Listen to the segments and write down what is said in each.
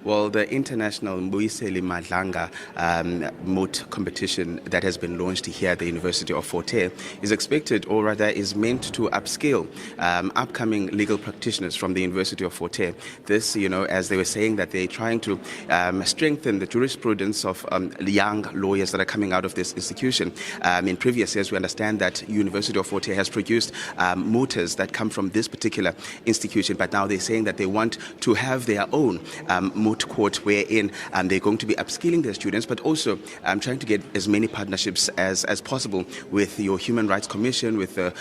Well, the international Madlanga Moot competition that has been launched here at the University of Fort Hare is expected, or rather is meant to upskill upcoming legal practitioners from the University of Fort Hare. This, as they were saying, that they're trying to strengthen the jurisprudence of young lawyers that are coming out of this institution. In previous years, we understand that University of Fort Hare has produced mooters that come from this particular institution, but now they're saying that they want to have their own moot court wherein they're going to be upskilling their students, but also trying to get as many partnerships as possible with your Human Rights Commission, with the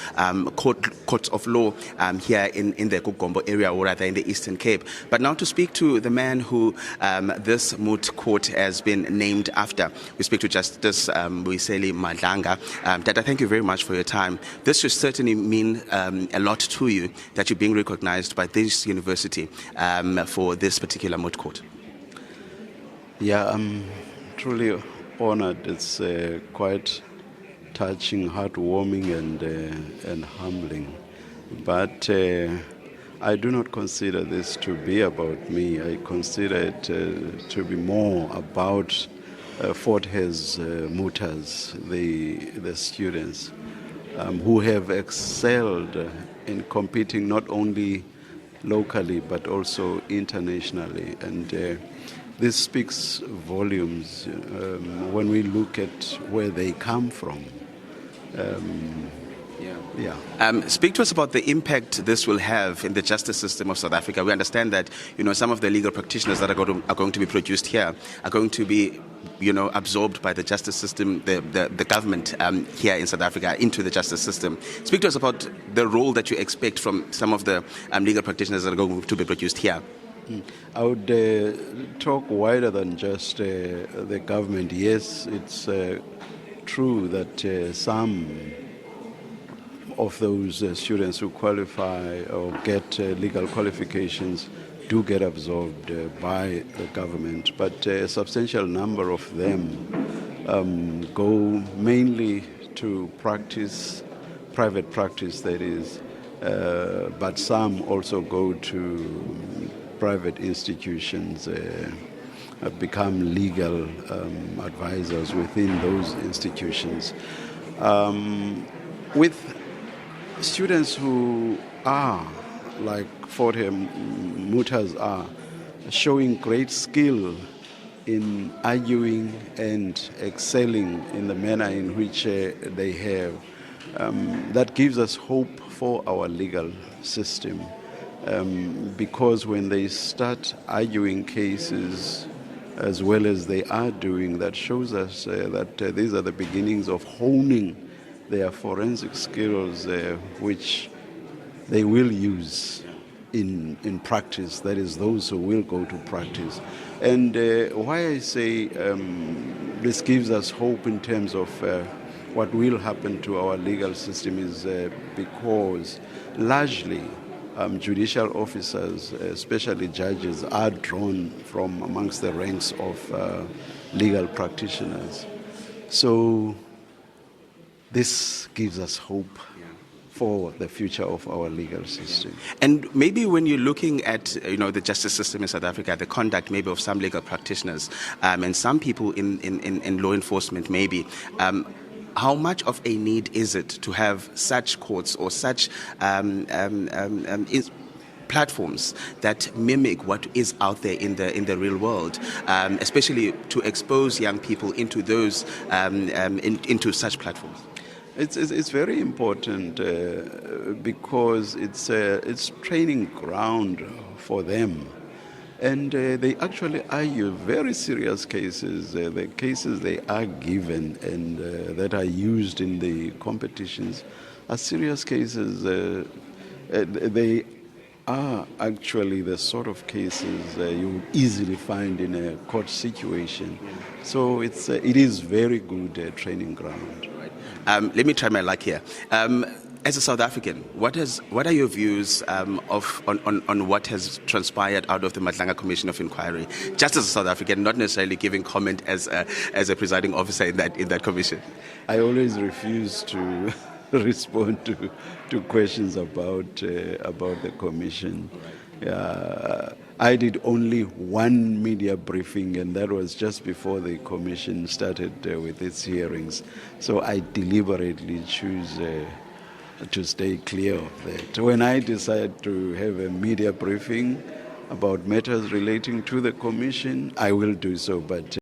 courts of law here in the Gugombo area, or rather in the Eastern Cape. But now to speak to the man who this moot court has been named after, we speak to Justice Madlanga. Tata, thank you very much for your time. This should certainly mean a lot to you that you're being recognized by this university for this particular moot court. Yeah, I'm truly honored. It's quite touching, heartwarming, and humbling. But I do not consider this to be about me. I consider it to be more about Fort Hare's mooters, the students who have excelled in competing not only locally but also internationally. And this speaks volumes when we look at where they come from. Speak to us about the impact this will have in the justice system of South Africa. We understand that some of the legal practitioners that are going to be produced here are going to be absorbed by the justice system, the government here in South Africa into the justice system. Speak to us about the role that you expect from some of the legal practitioners that are going to be produced here. I would talk wider than just the government. Yes, it's true that some of those students who qualify or get legal qualifications do get absorbed by the government, but a substantial number of them go mainly to practice, private practice that is, but some also go to private institutions, become legal advisors within those institutions. With students who are, like Fort Hare mooters are, showing great skill in arguing and excelling in the manner in which they have, that gives us hope for our legal system. Because when they start arguing cases as well as they are doing, that shows us that these are the beginnings of honing their forensic skills, which they will use in practice. That is, those who will go to practice. And why I say this gives us hope in terms of what will happen to our legal system is because largely judicial officers, especially judges, are drawn from amongst the ranks of legal practitioners. So this gives us hope for the future of our legal system. And maybe when you're looking at the justice system in South Africa, the conduct maybe of some legal practitioners and some people in law enforcement maybe, how much of a need is it to have such courts or such platforms that mimic what is out there in the real world, especially to expose young people into those into such platforms? It's very important because it's training ground for them. And they actually argue very serious cases. The cases they are given and that are used in the competitions are serious cases. They are actually the sort of cases you easily find in a court situation. So it is very good training ground. Let me try my luck here. As a South African, what are your views on what has transpired out of the Madlanga Commission of Inquiry? Just as a South African, not necessarily giving comment as a presiding officer in that commission. I always refuse to respond to questions about the commission. I did only one media briefing, and that was just before the commission started with its hearings. So I deliberately choose to stay clear of that. When I decide to have a media briefing about matters relating to the commission, I will do so, but